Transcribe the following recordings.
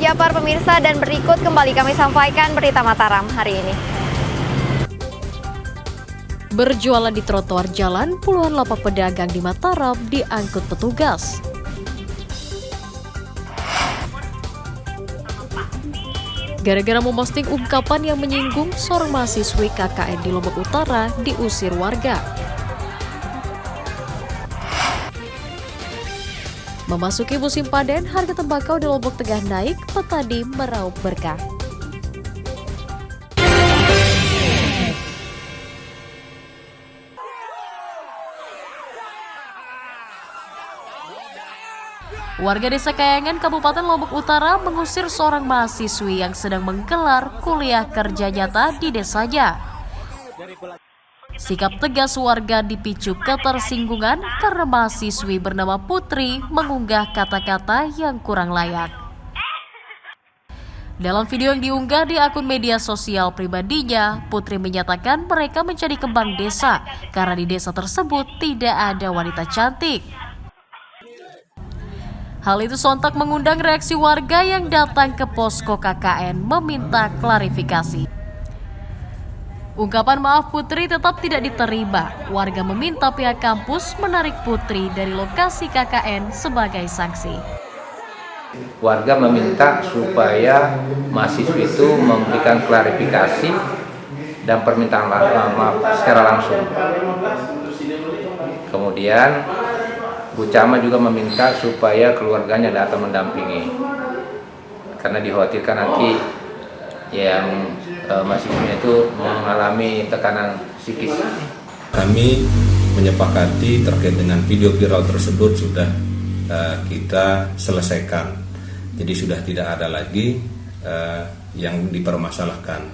Japar pemirsa, dan berikut kembali kami sampaikan berita Mataram hari ini. Berjualan di trotoar jalan, puluhan lapak pedagang di Mataram diangkut petugas. Gara-gara memposting ungkapan yang menyinggung, seorang mahasiswi KKN di Lombok Utara diusir warga. Memasuki musim panen, harga tembakau di Lombok Tengah naik, petani meraup berkah. Warga Desa Kayangan, Kabupaten Lombok Utara mengusir seorang mahasiswi yang sedang menggelar kuliah kerja nyata di desanya. Sikap tegas warga dipicu ketersinggungan karena mahasiswi bernama Putri mengunggah kata-kata yang kurang layak. Dalam video yang diunggah di akun media sosial pribadinya, Putri menyatakan mereka mencari kembang desa karena di desa tersebut tidak ada wanita cantik. Hal itu sontak mengundang reaksi warga yang datang ke posko KKN meminta klarifikasi. Ungkapan maaf Putri tetap tidak diterima. Warga meminta pihak kampus menarik Putri dari lokasi KKN sebagai sanksi. Warga meminta supaya mahasiswa itu memberikan klarifikasi dan permintaan maaf secara langsung. Kemudian Bu Camat juga meminta supaya keluarganya datang mendampingi, karena dikhawatirkan nanti yang mahasiswanya itu mengalami tekanan psikis. Kami menyepakati terkait dengan video viral tersebut sudah kita selesaikan. Jadi sudah tidak ada lagi yang dipermasalahkan.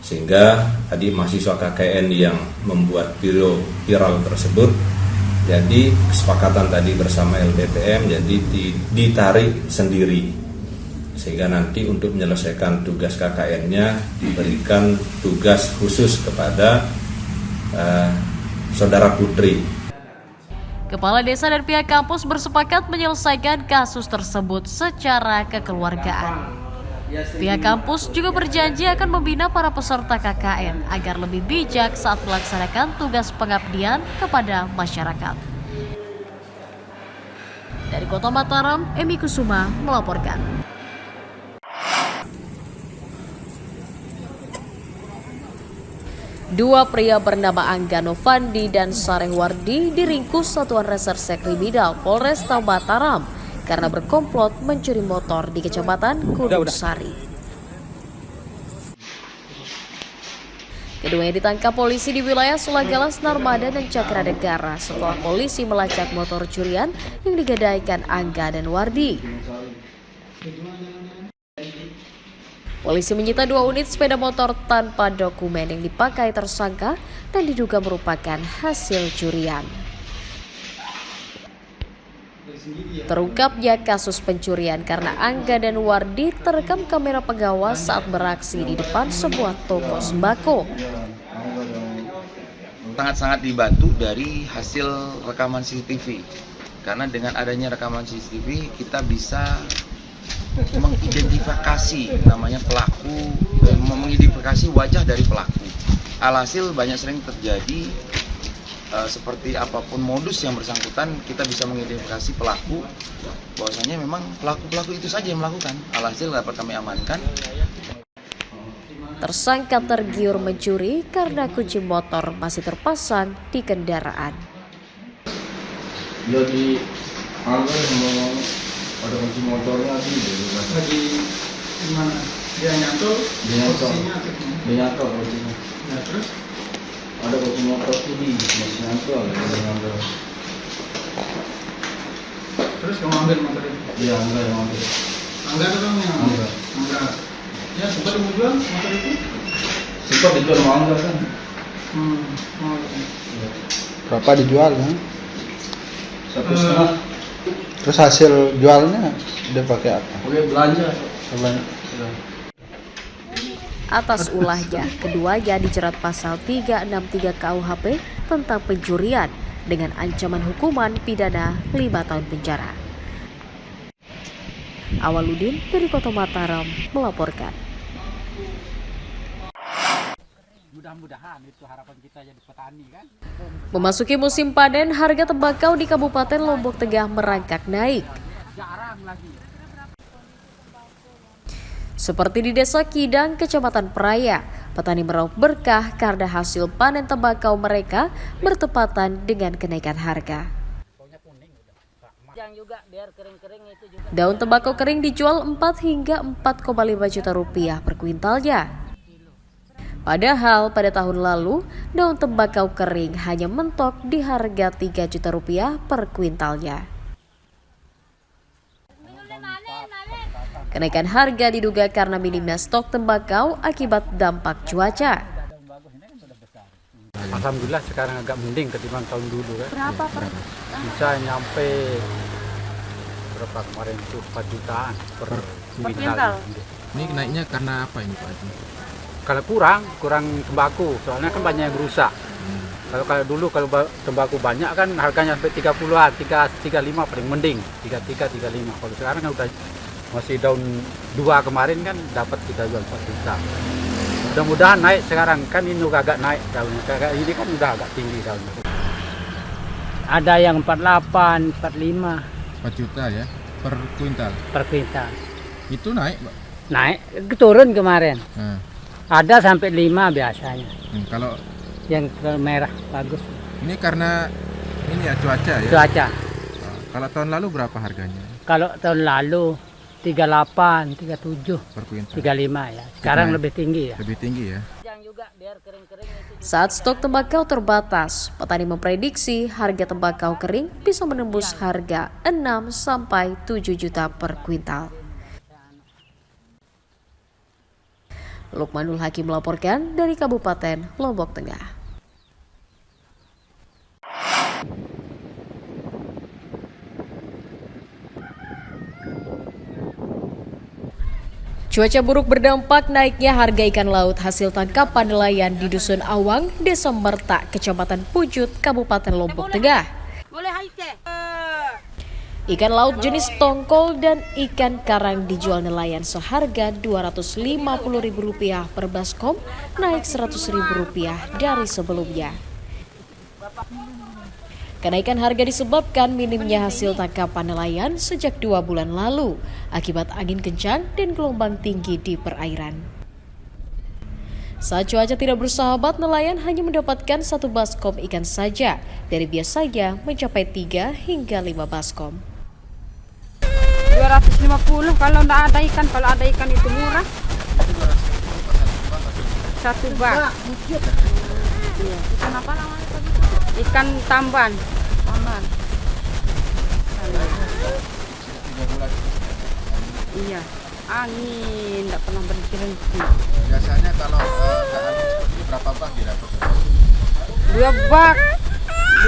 Sehingga tadi mahasiswa KKN yang membuat video viral tersebut, jadi kesepakatan tadi bersama LDPM jadi ditarik sendiri. Sehingga nanti untuk menyelesaikan tugas KKN-nya diberikan tugas khusus kepada saudara Putri. Kepala desa dan pihak kampus bersepakat menyelesaikan kasus tersebut secara kekeluargaan. Pihak kampus juga berjanji akan membina para peserta KKN agar lebih bijak saat melaksanakan tugas pengabdian kepada masyarakat. Dari Kota Mataram, Emi Kusuma melaporkan. Dua pria bernama Angga Novandi dan Sareh Wardi diringkus Satuan Reserse Kriminal Polresta Mataram karena berkomplot mencuri motor di Kecamatan Gunung Sari. Keduanya ditangkap polisi di wilayah Sulagalas, Narmada, dan Cakranegara setelah polisi melacak motor curian yang digadaikan Angga dan Wardi. Polisi menyita 2 unit sepeda motor tanpa dokumen yang dipakai tersangka dan diduga merupakan hasil curian. Terungkapnya kasus pencurian karena Angga dan Wardi terekam kamera pengawas saat beraksi di depan sebuah toko sembako. Sangat-sangat dibantu dari hasil rekaman CCTV, karena dengan adanya rekaman CCTV kita bisa mengidentifikasi namanya pelaku, mengidentifikasi wajah dari pelaku. Alhasil banyak sering terjadi seperti apapun modus yang bersangkutan, kita bisa mengidentifikasi pelaku, bahwasanya memang pelaku-pelaku itu saja yang melakukan. Alhasil dapat kami amankan. Tersangka tergiur mencuri karena kunci motor masih terpasang di kendaraan. Jadi ada kunci motornya di mana? Dia nyantol kuncinya. Nah, terus ada kunci motor ini masih nyantol. Terus kamu ambil motor itu? Iya, enggak yang ambil. Enggak itu kamu yang ambil? Enggak. Ya, sempat dijual motor itu? Sempat dijual mau enggak kan? Berapa dijual kan? 1,5. Terus hasil jualnya dia pakai apa? Pakai belanja. Atas ulahnya, keduanya dijerat pasal 363 KUHP tentang pencurian dengan ancaman hukuman pidana 5 tahun penjara. Awaludin dari Kota Mataram melaporkan. Mudah-mudahan itu harapan kita jadi petani kan. Memasuki musim panen, harga tembakau di Kabupaten Lombok Tengah merangkak naik. Jarang lagi. Seperti di Desa Kidang, Kecamatan Peraya, petani meraup berkah karena hasil panen tembakau mereka bertepatan dengan kenaikan harga. Daun tembakau kering dijual 4 hingga 4,5 juta rupiah per kuintalnya. Padahal pada tahun lalu, daun tembakau kering hanya mentok di harga 3 juta rupiah per kuintalnya. Kenaikan harga diduga karena minimnya stok tembakau akibat dampak cuaca. Alhamdulillah sekarang agak mending ketimbang tahun dulu kan. Berapa per? Bisa nyampe berapa kemarin tuh 4 jutaan per kuintal. Ini naiknya karena apa ini Pak Haji? Kalau kurang tembakau, soalnya kan banyak yang rusak. Kalau dulu kalau tembakau banyak kan harganya sampai 30-an, 35 paling mending, 33, 35. Kalau sekarang kan udah masih daun 2 kemarin kan dapat kita jual 4 juta. Mudah-mudahan naik sekarang, kan ini juga agak naik daunnya. Kayak ini kan udah agak tinggi daunnya. Ada yang 48, 45 4 juta ya per kuintal. per kuintal. Itu naik Pak? Naik, turun kemarin. Nah, Ada sampai 5 biasanya. kalau Yang ke merah bagus. ini karena ini ya cuaca ya. Cuaca. Kalau tahun lalu berapa harganya Kalau tahun lalu 38, 37, per kuintal? 35 ya. Sekarang lebih tinggi ya. Lebih tinggi ya. Saat stok tembakau terbatas, petani memprediksi harga tembakau kering bisa menembus harga 6 sampai 7 juta per kuintal. Lukmanul Hakim melaporkan dari Kabupaten Lombok Tengah. Cuaca buruk berdampak naiknya harga ikan laut hasil tangkapan nelayan di Dusun Awang, Desa Mertak, Kecamatan Pujut, Kabupaten Lombok Tengah. Ikan laut jenis tongkol dan ikan karang dijual nelayan seharga Rp250.000 per baskom, naik Rp100.000 dari sebelumnya. Kenaikan harga disebabkan minimnya hasil tangkapan nelayan sejak 2 bulan lalu akibat angin kencang dan gelombang tinggi di perairan. Saat cuaca tidak bersahabat, nelayan hanya mendapatkan 1 baskom ikan saja, dari biasanya mencapai 3 hingga 5 baskom. 250 kalau tidak ada ikan, kalau ada ikan itu murah. 1 bak. Iya. Ikan apa namanya? Ikan tamban. Iya, angin tidak pernah berhenti. Biasanya kalau ini berapa bak didapat? 2 bak,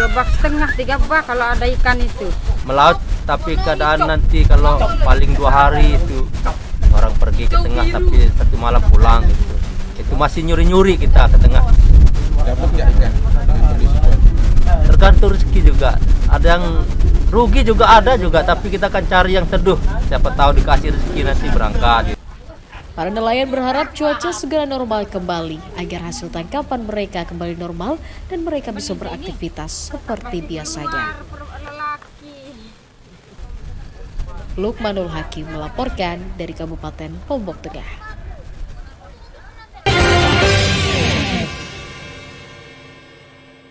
2 bak setengah, 3 bak kalau ada ikan itu. Melaut, tapi keadaan nanti kalau paling 2 hari itu orang pergi ke tengah tapi 1 malam pulang gitu. Itu masih nyuri-nyuri kita ke tengah. Dapat nggak ikan? Tergantung rezeki juga. Ada yang rugi juga ada juga, tapi kita akan cari yang teduh. Siapa tahu dikasih rezeki nanti berangkat. Para nelayan berharap cuaca segera normal kembali agar hasil tangkapan mereka kembali normal dan mereka bisa beraktivitas seperti biasanya. Lukmanul Hakim melaporkan dari Kabupaten Lombok Tengah.